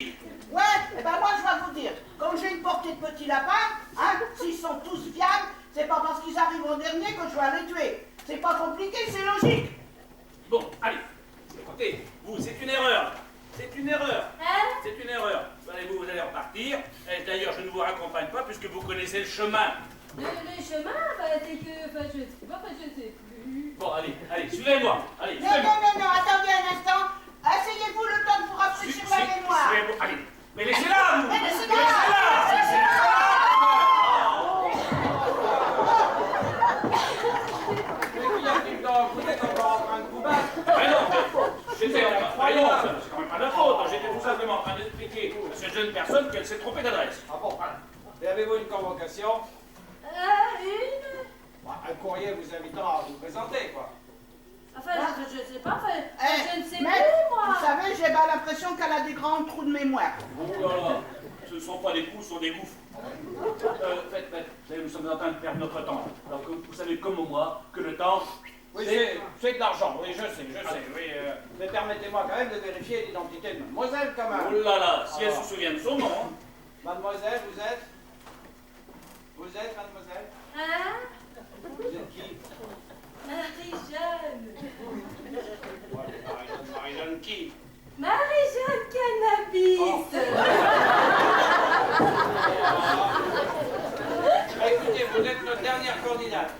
Ouais, et ben moi je vais vous dire, comme j'ai une portée de petits lapins, hein, s'ils sont tous fiables, c'est pas parce qu'ils arrivent en dernier que je vais les tuer. C'est pas compliqué, c'est logique. Bon, allez, écoutez, vous, c'est une erreur. C'est une erreur. Hein? C'est une erreur. Allez-vous, vous allez repartir. Et d'ailleurs, je ne vous raccompagne pas puisque vous connaissez le chemin. Le chemin, c'est que... Enfin, je sais pas, je sais plus. Bon, allez, suivez-moi. Allez, Non, suivez-moi. non, attendez un instant. Asseyez-vous le temps de vous rafraîchir la mémoire. Suivez-moi. Allez, mais laissez-la, vous. Mais laissez-la. Vous êtes encore en train de vous battre. Mais non, j'étais c'est quand même pas notre faute. J'étais tout simplement en train d'expliquer à cette jeune personne qu'elle s'est trompée d'adresse. Ah bon, voilà. Et avez-vous une convocation? Une? Un courrier vous invitant à vous présenter, quoi. Enfin, je sais pas, enfin, je ne sais Mais, plus, moi. vous savez, j'ai pas l'impression qu'elle a des grands trous de mémoire. Oh là là, ce ne sont pas des coups, ce sont des gouffres. Faites. Vous savez, nous sommes en train de perdre notre temps. Alors que vous savez comme moi que le temps... Oui, c'est de l'argent, oui, je sais, oui. Mais permettez-moi quand même de vérifier l'identité de mademoiselle, quand même. Oh là là, si elle se souvient de son nom. Hein. Mademoiselle, vous êtes? Vous êtes, mademoiselle? Hein? Vous êtes qui? Marie-Jeanne. Marie-Jeanne qui? Marie-Jeanne Cannabis. Écoutez, vous êtes notre dernière candidate.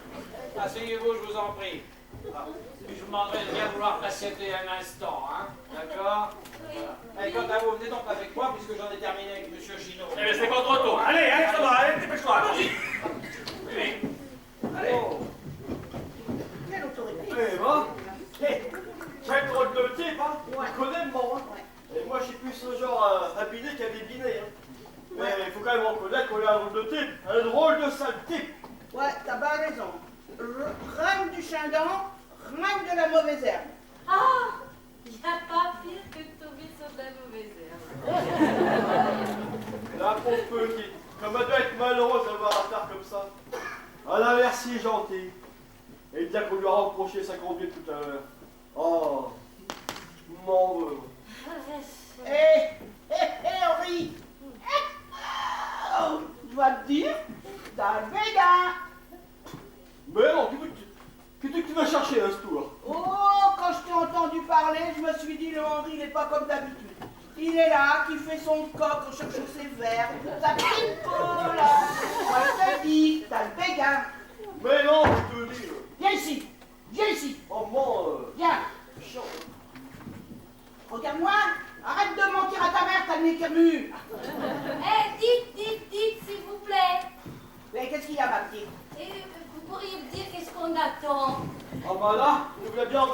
Asseyez-vous, je vous en prie. Puis je vous demanderai de bien vouloir patienter un instant, hein? D'accord? Et quant à vous, venez donc avec moi, puisque j'en ai terminé avec M. Chino. Eh bien, c'est pas trop tôt. Allez, ça va, allez, dépêche-toi, allons-y. Oui. Allez. Oh. Quelle autorité. Eh ben, c'est un drôle de type, hein. Ouais. Tu connais le monde, hein. Et moi, je suis plus ce genre à biner qu'à débiner, hein. Mais il faut quand même reconnaître qu'on est un drôle de type, un drôle de sale type. Ouais, t'as bien raison. Reine du chindon, reine de la mauvaise herbe. Ah, il n'y a pas pire que de tomber sur de la mauvaise herbe. La pauvre petite, comme elle doit être malheureuse d'avoir un tard comme ça. Elle a l'air si gentille. Et bien qu'on lui a reproché sa conduite tout à l'heure. Oh, mon Dieu. Henri. Je dois te dire, t'as le béguin. Mais non, qu'est-ce que tu vas chercher à ce tour? Oh, quand je t'ai entendu parler, je me suis dit, le Henri, il n'est pas comme d'habitude. Il est là, qui fait son coq en cherchant ses verres, sa petite peau, là. Moi, je te dis, t'as le béguin. Mais non, je te dis. Viens ici. Oh, mon... Viens. chiant. Regarde-moi, arrête de mentir à ta mère, t'as le nez qui remue. Dites, s'il vous plaît. Mais qu'est-ce qu'il y a, ma petite? Vous pourriez me dire qu'est-ce qu'on attend? Ah bah là, je voulais bien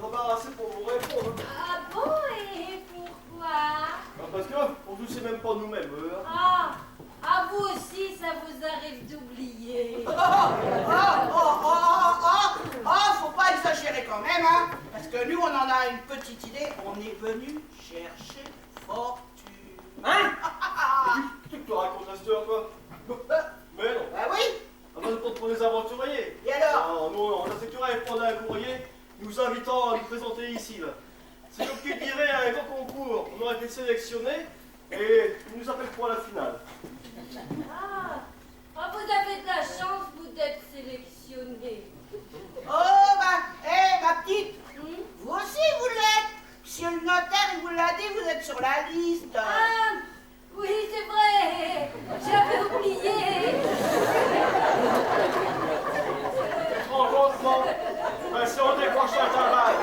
m'embarrasser pour vous répondre. Ah bon, et pourquoi? Ah, parce qu'on ne sait même pas nous-mêmes. Ah, à vous aussi, ça vous arrive d'oublier. Faut pas exagérer quand même, hein. Parce que nous, on en a une petite idée. On est venu chercher fortune. Hein? Qu'est-ce que tu racontes à cette heure, quoi? Mais non. Bah oui. On va pour les aventuriers. Et alors? Non, nous, on a sécurité à prendre un courrier nous invitant à nous présenter ici, là. C'est comme qui dirait à un grand concours. On aurait été sélectionnés et ils nous appellent pour la finale. Ah, vous avez de la chance, vous d'être sélectionné. Oh, ma petite. Vous aussi, vous l'êtes. Si le notaire, il vous l'a dit, vous êtes sur la liste. Ah, oui, c'est vrai. J'avais oublié. Franchement, ben, si on décroche un travail,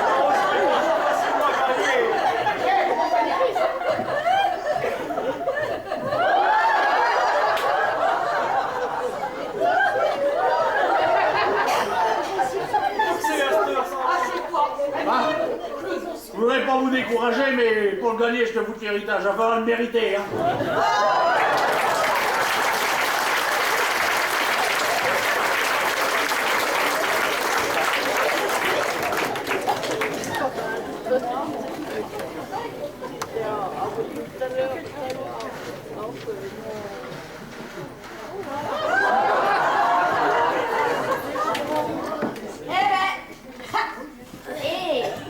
on se décroche facilement à gagner. C'est à cette heure, ça. Ah, c'est quoi? Ah, je voudrais pas vous décourager, mais pour le gagner, je te fous de l'héritage. Enfin, le mériter, hein.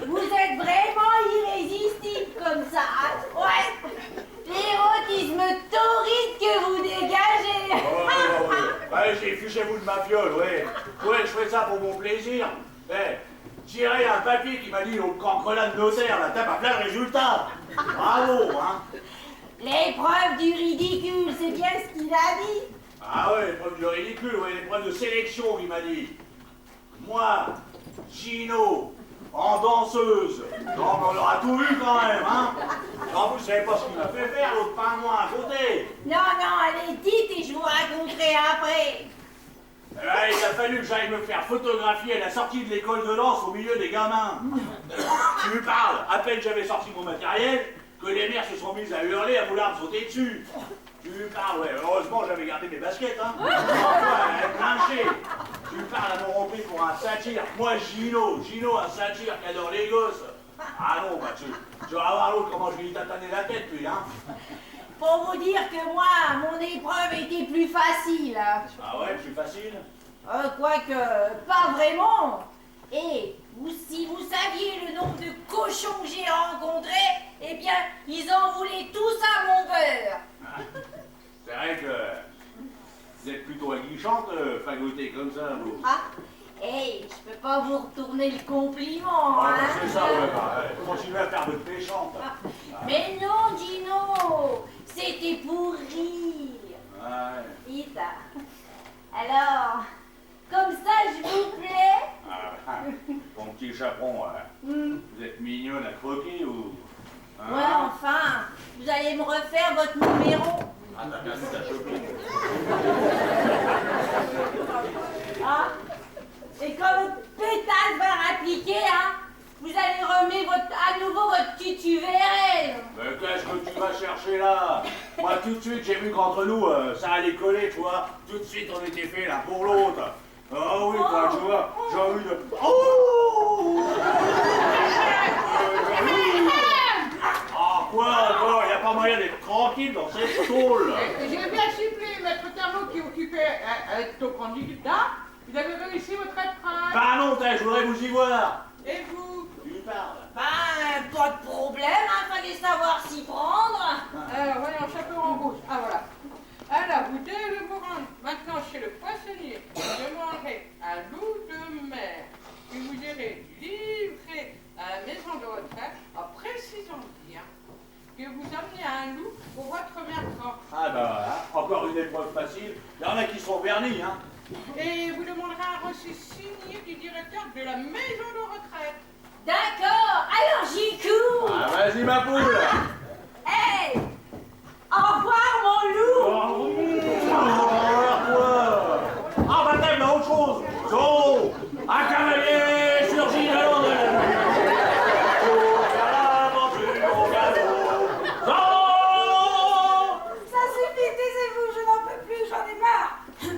Vous êtes vraiment irrésistible comme ça. Hein? Ouais. allez, fichez-vous de ma fiole, ouais. Ouais, je fais ça pour mon plaisir. Eh, tirez un papier qui m'a dit au cancrelat de notaire, la tape à plein de résultats. Bravo, hein. L'épreuve du ridicule, c'est bien ce qu'il a dit. Ah ouais, l'épreuve du ridicule, ouais, l'épreuve de sélection, il m'a dit. Moi, Gino, en danseuse. Non, mais on aura tout vu quand même, hein. Non, vous savez pas ce qu'il m'a fait faire, l'autre pain moi à côté. Non, allez, dites et je vous raconterai après. Ouais, il a fallu que j'aille me faire photographier à la sortie de l'école de danse au milieu des gamins. Tu me parles, à peine j'avais sorti mon matériel, que les mères se sont mises à hurler, à vouloir me sauter dessus. Tu me parles, ouais, heureusement j'avais gardé mes baskets, hein. Enfin, planché. Tu me parles à mon repris pour un satyre. Moi, Gino, un satyre qui adore les gosses. Ah non, bah tu vas voir l'autre comment je vais lui tataner la tête, lui, hein. Pour vous dire que moi, mon épreuve était plus facile. Ah ouais, plus facile. Quoique, pas vraiment. Et si vous saviez le nombre de cochons que j'ai rencontrés, eh bien, ils en voulaient tous à mon beurre. C'est vrai que vous êtes plutôt aguichante, fagoter comme ça, vous. Ah, hey, je peux pas vous retourner le compliment, Ah, hein. bah, c'est ça, ouais, bah, ouais. Continuez à faire votre péchante. Mais non, Gino, c'était pour rire. Ouais. Dites, alors, comme ça, je vous plais? Ah, mon petit chaperon, vous êtes mignonne à croquer ou... Hein? Ouais, enfin, vous allez me refaire votre numéro. Ah, t'as bien vu ta chopine. Ah, et quand votre pétasse va rappliquer, hein, vous allez remettre à nouveau votre tutu-vérel. Mais qu'est-ce que tu vas chercher là? Moi, tout de suite, j'ai vu qu'entre nous, ça allait coller, tu vois. Tout de suite, on était fait l'un pour l'autre. Ah oui, quoi, tu vois, j'ai envie de... Oh! Ah, quoi, y a pas moyen d'être tranquille dans cette tôle. J'ai bien supplé Maître Tarnot qui occupait avec ton candidat. Vous avez réussi votre épreuve. Bah non, je voudrais vous y voir. Et vous? Tu me parles. Ben, pas de problème, hein, fallait savoir s'y prendre. Alors, voyons, chapeau en rouge. Ah, voilà. Alors, vous devez vous rendre maintenant chez le poissonnier. Vous demanderez un loup de mer. Puis vous irez livrer à la maison de retraite en précisant bien que vous emmenez un loup pour votre mercredi. Ah bah voilà, encore une épreuve facile. Il y en a qui sont vernis, hein. Et vous demanderez un reçu signé du directeur de la maison de retraite. D'accord, alors j'y cours. Ah vas-y ma poule. Hey, au revoir mon loup. Oh, quoi? Ah bah t'aimes autre chose. So, un cavalier surgit de l'eau de la nuit. Pour faire l'aventure au galop. So. Ça suffit, taisez-vous, je n'en peux plus, j'en ai marre. Je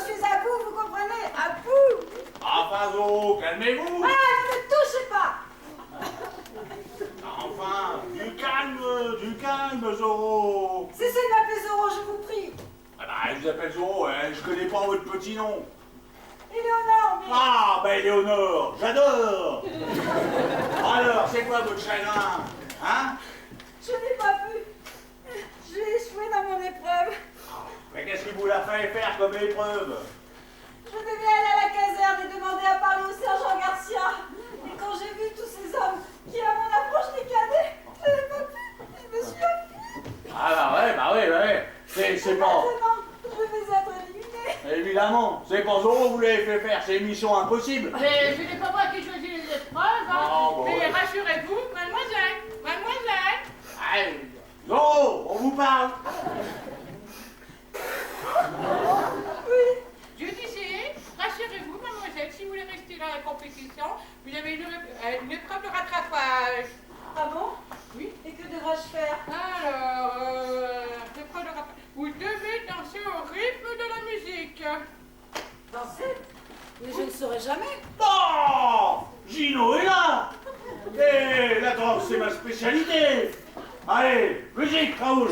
suis à bout, vous comprenez, à bout. Enfin Zo, calmez-vous. Ah, ne me touchez pas. Enfin, du calme, Zoro. Cessez de m'appeler Zoro, je vous prie. Ah bah, je vous appelle Zoro, hein, je connais pas votre petit nom. Éléonore, mais... Ah, bah Éléonore, j'adore. Alors, c'est quoi votre chagrin? Hein? Je n'ai pas pu. J'ai échoué dans mon épreuve. Mais qu'est-ce qu'il vous l'a fait faire comme épreuve? Je devais aller à la caserne et demander à parler au sergent Garcia. Et quand j'ai vu tous ces hommes qui, à mon approche, les cadets, je n'ai pas pu. Je me suis enfuie. Ah bah ouais. C'est pas... Maintenant, je vais être éliminée. Évidemment, c'est pas Zoro vous l'avez fait faire, c'est mission impossible. Mais ce n'est pas moi qui choisis les épreuves, hein. Ah, bon, Mais ouais. rassurez-vous, mademoiselle. Allez, Zoro, on vous parle. Oui. Je disais, rassurez-vous, mademoiselle, si vous voulez rester dans la compétition, vous avez une épreuve de rattrapage. Ah bon? Oui. Et que devrais-je faire? Alors, l'épreuve de rattrapage. Vous devez danser au rythme de la musique. Danser? Mais je ne saurais jamais. Oh, Gino est là. Et la danse, c'est ma spécialité. Allez, musique, Raoul.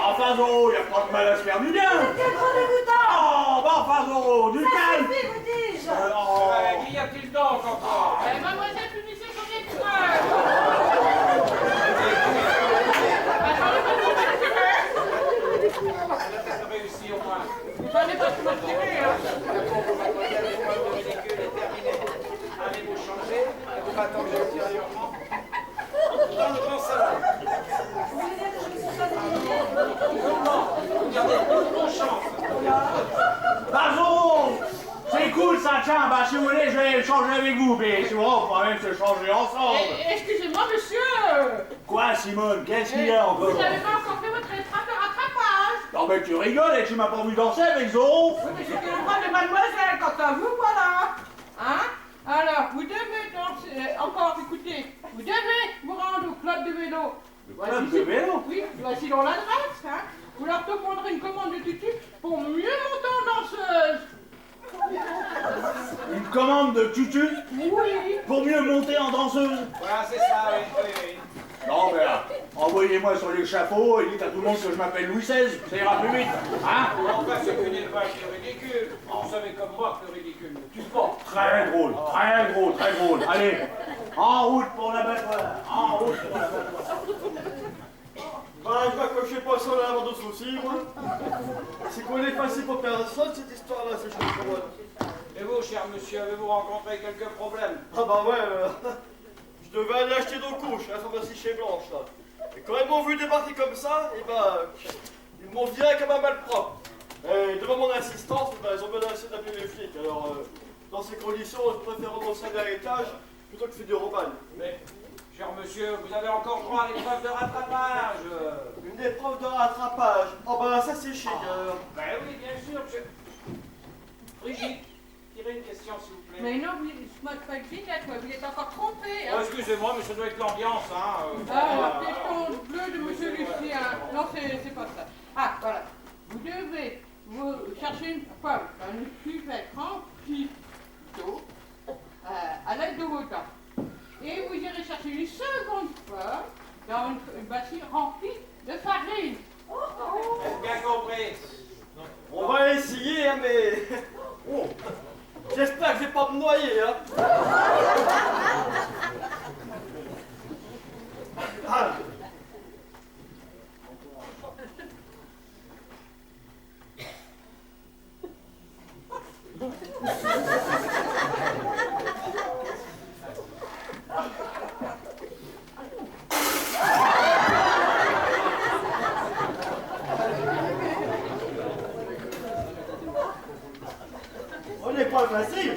Enfin, Zorro, y a pas de mal à se faire du bien. Quel trop dégoûtant! Oh, bah enfin, Zorro, du Ça calme. suffit, vous dis-je! Qui a-t-il donc encore? Mademoiselle, punissez son épreuve. Elle a peut-être réussi au moins. J'en ai pas tout tiré, hein. La pauvre mademoiselle, l'épreuve de ridicule est terminée. Allez-vous changer? Elle va attendre ultérieurement. Dans le grand salon. Vous voulez dire que je me suis pas déguisée? Regardez, bonne chance. Bah, Zorro, c'est cool ça, tiens, bah si vous voulez, je vais changer avec vous, mais si vous voulez, on pourra même se changer ensemble. Excusez-moi, monsieur. Quoi, Simone, qu'est-ce qu'il y a encore? Vous n'avez pas encore fait votre épreuve de rattrapage. Non mais tu rigoles et tu m'as pas vu danser avec Zorro? Oui, mais c'était le droit de mademoiselle, quant à vous, voilà. Hein? Alors, vous devez danser, encore, écoutez, vous devez vous rendre au club de vélo. Club de vélo? Oui, voici dans l'adresse, hein. Vous leur demanderez une commande de tutu pour mieux monter en danseuse. Une commande de tutu Oui. pour mieux monter en danseuse? Voilà, c'est ça, oui. Non mais envoyez-moi sur l'échafaud et dites à tout le monde que je m'appelle Louis XVI, ça ira plus vite, hein? Enfin, c'est qu'une élevage de ridicule. Vous savez comme moi que le ridicule ne tue pas. Très drôle, très drôle, très drôle. Allez, en route pour l'abattoir, en route pour l'abattoir. Bah, je vois que je sais pas ça là avant de soucis, moi. C'est qu'on est facile pour personne, cette histoire-là, c'est chaud pour moi. Et vous, cher monsieur, avez-vous rencontré quelques problèmes? Ah bah ouais, je devais aller acheter nos couches à la pharmacie chez Blanche, là. Et quand ils m'ont vu débarquer comme ça, et bah, ils m'ont viré comme un malpropre. Et devant mon insistance, bah, ils ont menacé d'appeler les flics. Alors, dans ces conditions, je préfère remonter à l'étage plutôt que de faire du robagne. Mais, cher monsieur, vous avez encore droit à l'épreuve de rattrapage. Une épreuve de rattrapage. Oh bah ça c'est chic. Ben oui, bien sûr, monsieur. Brigitte, tirez une question, s'il vous plaît. Mais non, vous êtes pas Ginette, vous êtes encore trompé. Oh, excusez-moi, mais ça doit être l'ambiance, hein. La question bleue de monsieur Lucien. Non, c'est pas ça. Ah, voilà. Vous devez vous chercher une pomme, une cuvette remplie d'eau à l'aide de vos dents. Et vous irez chercher une seconde pomme dans une bassine remplie de farine. Bien compris. On va essayer, hein, mais... Oh. J'espère que je vais pas me noyer, hein. Ah. On n'est pas facile.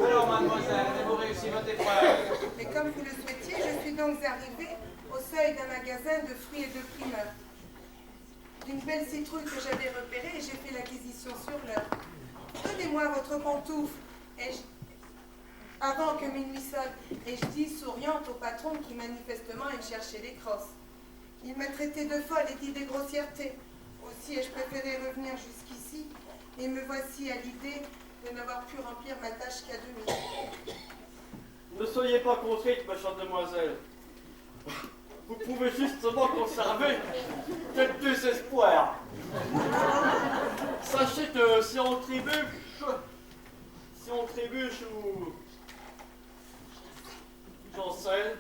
Alors, mademoiselle, avez-vous réussi votre épreuve? Et comme vous le souhaitiez, je suis donc arrivée au seuil d'un magasin de fruits et de primeurs. D'une belle citrouille que j'avais repérée et j'ai fait l'acquisition sur l'heure. Donnez-moi votre pantoufle, avant que minuit sonne, ai-je dit souriante au patron qui manifestement aime chercher les crosses. Il m'a traité de folle et dit des grossièretés. Aussi ai-je préféré revenir jusqu'ici et me voici à l'idée de n'avoir pu remplir ma tâche qu'à demi. Ne soyez pas contrite, ma chère demoiselle. Vous pouvez justement conserver quel désespoir. si on trébuche ou... J'en sais.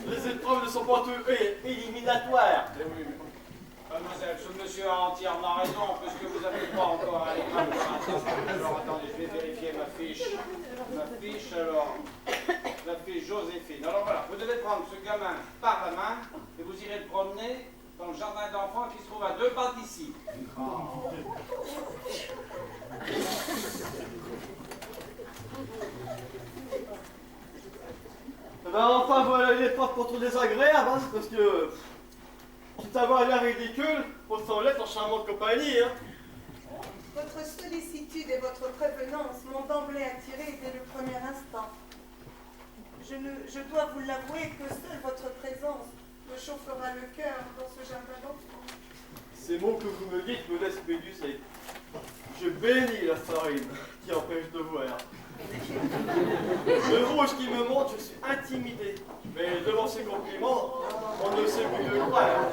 Les épreuves ne sont pas toutes éliminatoires. Eh oui, mademoiselle, ce monsieur a entièrement raison, puisque vous n'avez pas encore à l'écran de matin. Alors attendez, je vais vérifier ma fiche. La fiche Joséphine. Alors voilà, vous devez prendre ce gamin par la main et vous irez le promener dans le jardin d'enfants qui se trouve à 2 pas d'ici. Eh ben enfin voilà, il n'est pas trop désagréable, hein, parce que quitte à avoir l'air ridicule, on s'en laisse en charmante compagnie. Hein. Votre sollicitude et votre prévenance m'ont d'emblée attiré dès le premier instant. Je dois vous l'avouer que seule votre présence me chauffera le cœur dans ce jardin d'enfants. Ces mots que vous me dites me laissent méduser. Je bénis la farine qui empêche de voir. Le rouge qui me monte, je suis intimidé. Mais devant ces compliments, on ne sait plus le croire.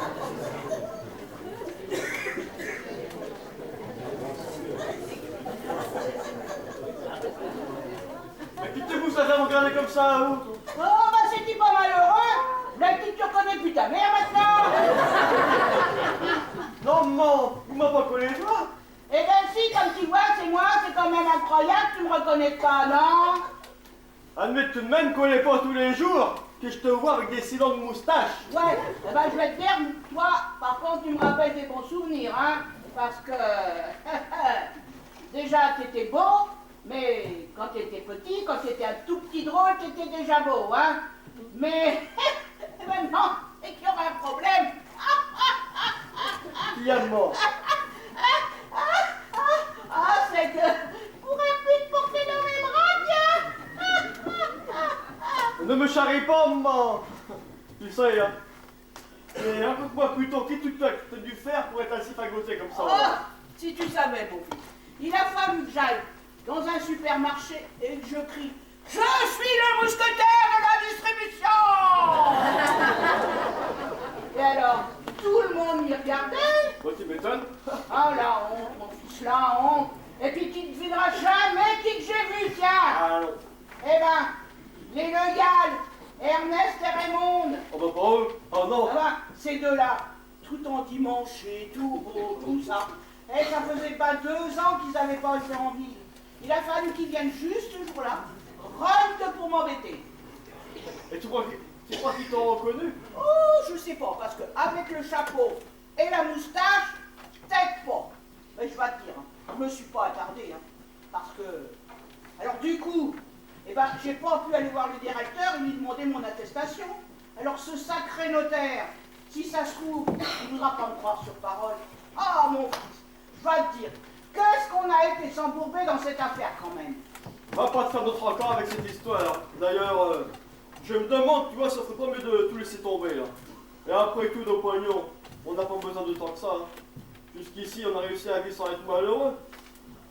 Mais quittez-vous, ça va regarder comme ça, à vous. Oh, bah c'est-tu pas malheureux? La petite, tu reconnais plus ta mère maintenant? Non, maman, vous m'avez pas collé les doigts. Eh ben si, comme tu vois, c'est moi, c'est quand même incroyable, tu me reconnais pas, non? Admets tout de même qu'on n'est pas tous les jours que je te vois avec des sillons de moustache. Ouais, eh ben je vais te dire, toi, par contre, tu me rappelles des bons souvenirs, hein? Parce que, déjà, t'étais beau, mais quand t'étais petit, quand t'étais un tout petit drôle, t'étais déjà beau, hein? Mais, maintenant, c'est qu'il y aura un problème. Qui a de mort? C'est que je pourrais plus te porter dans mes bras, tiens. Ne me charrie pas, maman. Tu sais, hein. Mais raconte-moi plutôt, qu'est-ce que tu as dû faire pour être ainsi fagoté comme ça? Oh, si tu savais, mon fils. Il a fallu que j'aille dans un supermarché et que je crie « Je suis le mousquetaire de la distribution !» Et alors, tout le monde m'y regardait. Moi, tu m'étonnes. Ah, la honte, mon fils, la honte. Et puis qui ne devinera jamais qui que j'ai vu, tiens. Ah non. Eh ben, les Le Gall, Ernest et Raymond. Oh bah pas eux. Oh non. Ah ben, ces deux-là, tout endimanchés, tout beau, tout ça. Et ça faisait pas 2 ans qu'ils n'avaient pas été en ville. Il a fallu qu'ils viennent juste ce jour-là, rien que pour m'embêter. Et tu crois qu'ils t'ont reconnu? Oh, je sais pas, parce que avec le chapeau et la moustache, peut-être pas. Mais je vais te dire, hein, je me suis pas attardé, hein, parce que... Alors du coup, eh ben, j'ai pas pu aller voir le directeur et lui demander mon attestation. Alors ce sacré notaire, si ça se trouve, il ne voudra pas me croire sur parole. Ah, mon fils, je vais te dire, qu'est-ce qu'on a été s'embourber dans cette affaire quand même. Va pas te faire d'autres encore avec cette histoire. D'ailleurs, je me demande, tu vois, ça ferait pas mieux de tout laisser tomber, là. Et après tout, nos poignons, on n'a pas besoin de tant que ça. Hein. Jusqu'ici, on a réussi à vivre sans être malheureux.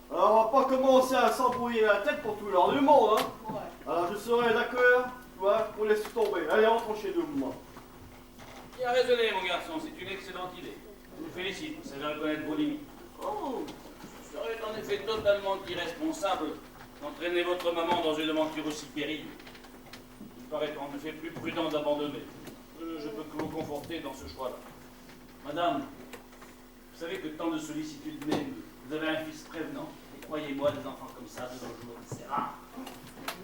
Alors, on va pas commencer à s'embrouiller la tête pour tout l'heure du monde, hein. Ouais. Alors, je serai d'accord, tu vois, on laisse tomber. Allez, rentrons chez nous, moi. Bien raisonné, mon garçon, c'est une excellente idée. Je vous félicite, vous savez reconnaître vos limites. Oh, ce serait en effet totalement irresponsable d'entraîner votre maman dans une aventure aussi pénible. Il paraît en effet plus prudent d'abandonner. Je peux que vous conforter dans ce choix-là. Madame, vous savez que tant de sollicitude même, vous avez un fils prévenant. Et croyez-moi, des enfants comme ça, de nos jours, c'est rare.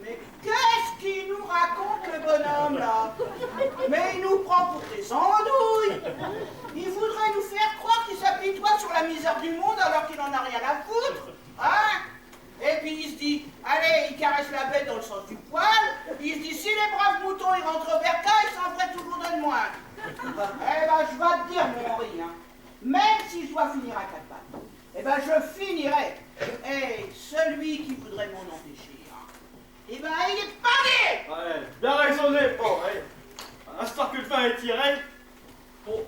Mais qu'est-ce qu'il nous raconte le bonhomme là? Mais il nous prend pour des andouilles. Il voudrait nous faire croire qu'il s'apitoie sur la misère du monde alors qu'il en a rien à foutre. Hein? Et puis il se dit, allez, il caresse la bête dans le sens du poil. Il se dit, si les braves moutons ils rentrent au bercail, ils s'en feraient toujours de moins. Eh ben je vais te dire, mon Henri, hein, même si je dois finir à 4 pattes, eh ben je finirai. Et celui qui voudrait m'en empêcher, eh ben, il est pas né! Ouais, bien raisonné, bon, ouais. À ce temps que le fin est tiré. Oh,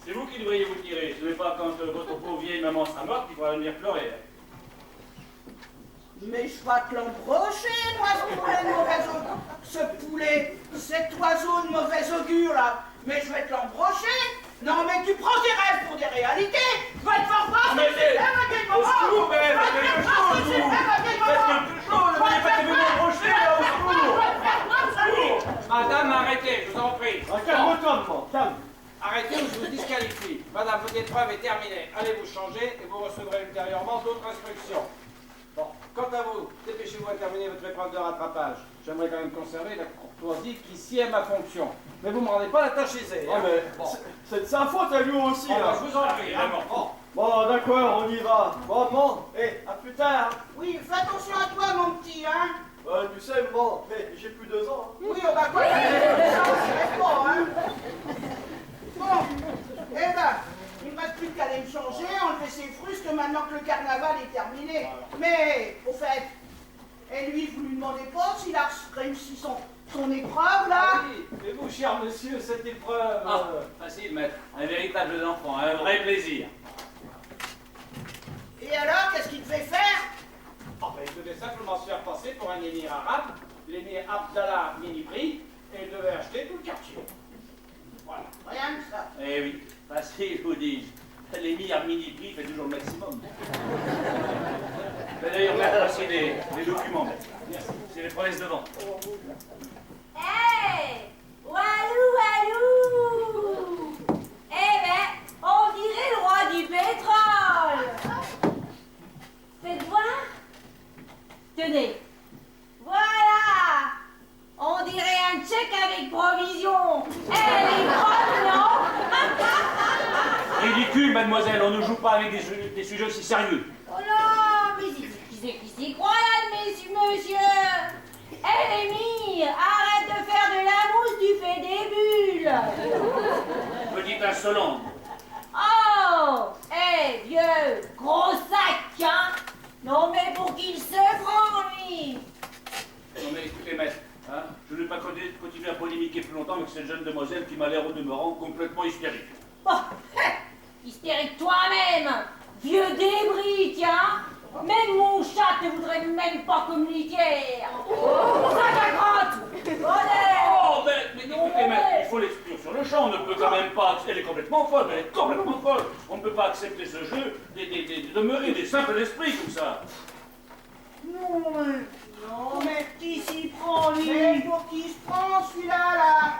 c'est vous qui devriez vous tirer. Ce n'est pas quand votre pauvre vieille maman sera morte qu'il faudra venir pleurer. Mais je vais te l'embrocher, moi, ce poulet de mauvaise augure. Ce poulet, cet oiseau de mauvais augure, là. Mais je vais te l'embrocher. Non, mais tu prends tes rêves pour arrêtez ou je vous disqualifie. Madame, votre épreuve est terminée. Allez vous changer et vous recevrez ultérieurement d'autres instructions. Bon, quant à vous, dépêchez-vous à terminer votre épreuve de rattrapage. J'aimerais quand même conserver la courtoisie qui s'y est ma fonction. Mais vous ne me rendez pas la tâche aisée. Ah, Hein. mais Bon. c'est de sa faute à lui aussi, Bon, là. je vous en prie. Hein. Bon. Bon, d'accord, on y va. Bon, à plus tard. Oui, fais attention à toi, mon petit, hein. Tu sais, bon, mais j'ai plus 2 ans. Hein. Oui, on va quoi, ça, on dirait pas, hein. Bon, eh ben, il ne reste plus qu'à aller me changer, enlever ses frusques maintenant que le carnaval est terminé. Mais, au fait, et lui, vous lui demandez pas s'il a réussi son épreuve, là? Ah oui, et vous, cher monsieur, cette épreuve... Ah, facile, maître. Un véritable enfant, un vrai plaisir. Et alors, qu'est-ce qu'il devait faire? Ben, il devait simplement se faire passer pour un émir arabe, l'émir Abdallah Minipri, et il devait acheter tout le quartier. Voilà. Rien que ça. Eh oui, facile, vous dis-je. L'émir mini-prix fait toujours le maximum. D'ailleurs, là, c'est les documents, maître. C'est les promesses de vente. Hé, Walou, Walou. Eh ben, on dirait le roi du pétrole. Faites voir. Tenez. Voilà. On dirait un chèque avec provision. Elle est bonne, non? Ridicule, mademoiselle, on ne joue pas avec des sujets aussi sérieux. Oh là, mais qui c'est qui s'y croit là, monsieur? Eh, l'émir, arrête de faire de la mousse, tu fais des bulles. Petite insolente. Oh, eh, vieux, gros sac, hein? Non, mais pour qu'il se prend, lui. Non mais écoutez, maître, hein, je ne vais pas continuer à polémiquer plus longtemps avec cette jeune demoiselle qui m'a l'air au demeurant complètement hystérique. Bon, hystérique toi-même, vieux débris, tiens. Même mon chat ne voudrait même pas communiquer. Sac à crotte. Oh, mais écoutez, maître, il faut l'exclure sur le champ, on ne peut quand même pas... Elle est complètement folle, elle est complètement folle. On ne peut pas accepter ce jeu de demeurer des simples esprits comme ça. Non, mais qui s'y prend, lui? Mais pour qui se prend, celui-là, là?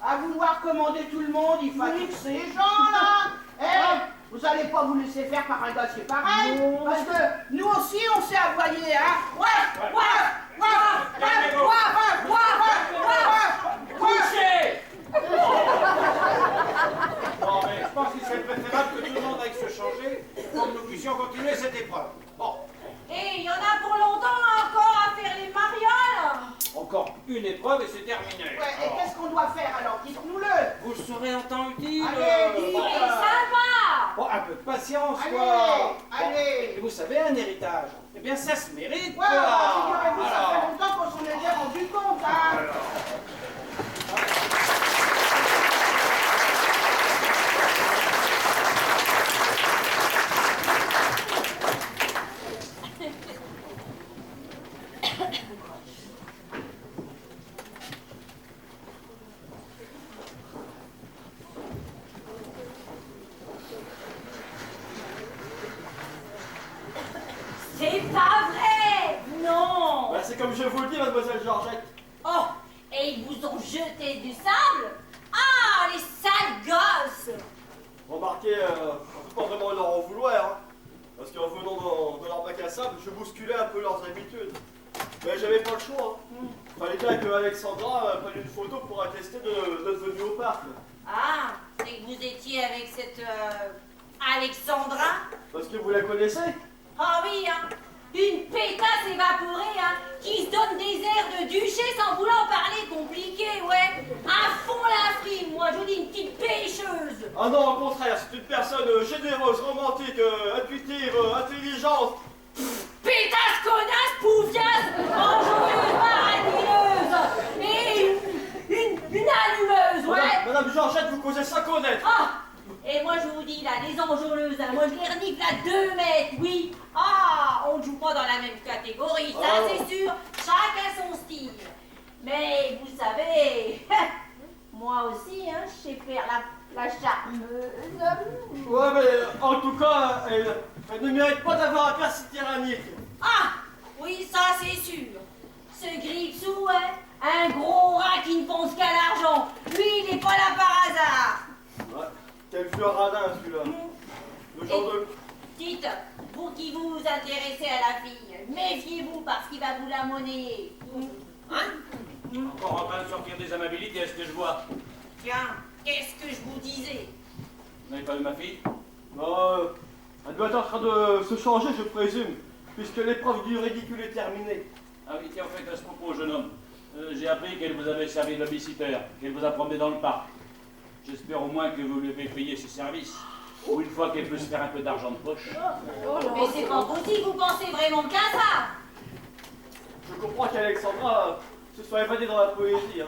À vouloir commander tout le monde, il fatigue ces gens-là. Eh, vous allez pas vous laisser faire par un dossier pareil? Parce que nous aussi, on s'est aboyé, hein? Couchez! Bon, mais je pense qu'il serait préférable que tout le monde aille se changer pour que nous puissions continuer cette épreuve. Bon, Et il y en a pour longtemps encore à faire les marioles. encore une épreuve et c'est terminé. Ouais, et qu'est-ce qu'on doit faire alors? Dites-nous-le. Vous le saurez en temps utile. Allez, dites. Bon, Et ça va. bon, un peu de patience, Allez, quoi. Bon, allez. et vous savez, un héritage, eh bien, ça se mérite, quoi. Voilà, figurez-vous, ça Alors, fait longtemps qu'on s'en est bien rendu compte, hein. C'est pas vrai. Non. Bah, c'est comme je vous le dis, mademoiselle Georgette. Oh, et ils vous ont jeté du sable? Ah, les sales gosses. Remarquez, on peut pas vraiment leur en vouloir, hein. Parce qu'en venant dans leur bac à sable, je bousculais un peu leurs habitudes. Mais j'avais pas le choix, hein. Fallait bien que Alexandra prenne une photo pour attester de notre venue au parc. Ah, c'est que vous étiez avec cette Alexandra? Parce que vous la connaissez? Ah oui, hein. Une pétasse évaporée, hein, qui se donne des airs de duché sans vouloir parler compliqué, ouais. À fond la frime, moi, je vous dis une petite pêcheuse. Ah non, au contraire, c'est une personne généreuse, romantique, intuitive, intelligente. Pétasse, connasse, poufiasse, enjoueuse, baratineuse, et une allumeuse, ouais. Madame Georgette, vous causez sans connaître. Ah, et moi je vous dis là, les enjôleuses, hein, moi je les renifle à 2 mètres, oui. Ah, on ne joue pas dans la même catégorie, ça c'est sûr, chacun son style. Mais vous savez, moi aussi, hein, je sais faire la charmeuse. Ouais, mais en tout cas, elle ne mérite pas d'avoir un père si tyrannique. Ah, oui, ça c'est sûr. Ce Gripsou, hein, un gros rat qui ne pense qu'à l'argent. Lui, il n'est pas là par hasard. Ouais. Quel vieux radin celui-là. Le genre de... Dites, vous qui vous intéressez à la fille, méfiez-vous parce qu'il va vous la monnayer. Hein? Encore en train de sortir des amabilités, est-ce que je vois? Tiens, qu'est-ce que je vous disais? Vous n'avez pas vu ma fille? Elle doit être en train de se changer, je présume, puisque l'épreuve du ridicule est terminée. Ah oui, tiens, en fait, à ce propos, jeune homme, j'ai appris qu'elle vous avait servi de babysitter, qu'elle vous a promené dans le parc. J'espère au moins que vous lui avez payé ses services. Ou une fois qu'elle peut se faire un peu d'argent de poche. Mais c'est pas possible, vous pensez vraiment qu'à ça? Je comprends qu'Alexandra se soit évadée dans la poésie, hein.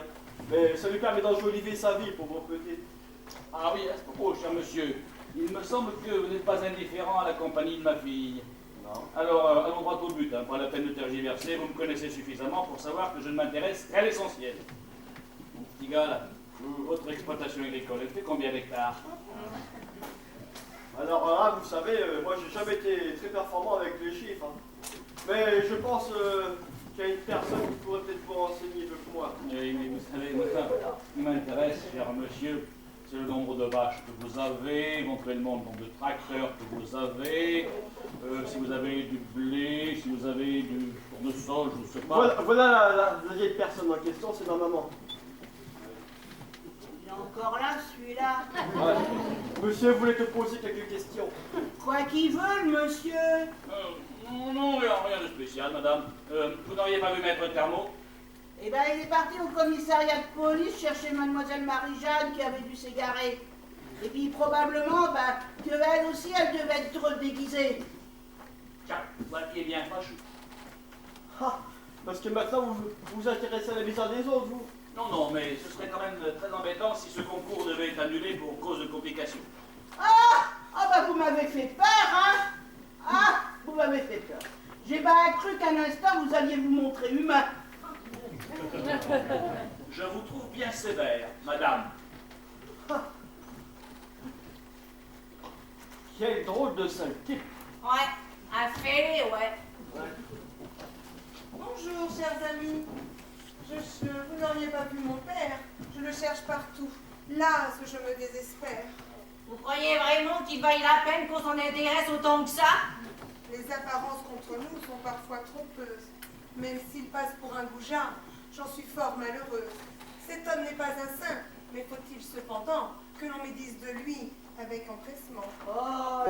Mais ça lui permet d'enjoliver sa vie, pauvre petite. Ah oui, à ce propos, cher monsieur, il me semble que vous n'êtes pas indifférent à la compagnie de ma fille. Non. Alors, allons droit au but, hein, pas la peine de tergiverser, vous me connaissez suffisamment pour savoir que je ne m'intéresse qu'à l'essentiel. Mon petit gars, là, votre exploitation agricole, elle fait combien d'hectares? Alors là, vous savez, moi j'ai jamais été très performant avec les chiffres, hein. Mais je pense qu'il y a une personne qui pourrait peut-être vous renseigner mieux que moi. Oui, mais vous savez, moi, ce qui m'intéresse, cher monsieur, c'est le nombre de vaches que vous avez, éventuellement le nombre de tracteurs que vous avez, si vous avez du blé, si vous avez du tournesol, je ne sais pas. Voilà la vieille personne en question, c'est ma maman. Il est encore là, celui-là. Ouais. Monsieur voulait te poser quelques questions. Quoi qu'ils veulent, monsieur. Non, rien de spécial, madame. Vous n'auriez pas vu maître Thermo? Eh ben, il est parti au commissariat de police chercher mademoiselle Marie-Jeanne qui avait dû s'égarer. Et puis probablement, que elle aussi, elle devait être déguisée. Tiens, voilà qui est bien fâcheux. Ah, parce que maintenant vous vous intéressez à la misère des autres, vous. Non, mais ce serait quand même très embêtant si ce concours devait être annulé pour cause de complications. Vous m'avez fait peur, hein. Vous m'avez fait peur. J'ai cru qu'un instant, vous alliez vous montrer humain. Je vous trouve bien sévère, madame. Quel drôle de sale type. Ouais, un fêlé, ouais. Bonjour, chers amis. Vous n'auriez pas vu mon père. Je le cherche partout. Là, je me désespère. Vous croyez vraiment qu'il vaille la peine qu'on s'en intéresse autant que ça? Les apparences contre nous sont parfois trompeuses. Même s'il passe pour un goujat, j'en suis fort malheureuse. Cet homme n'est pas un saint, mais faut-il cependant que l'on médise de lui avec empressement. Oh,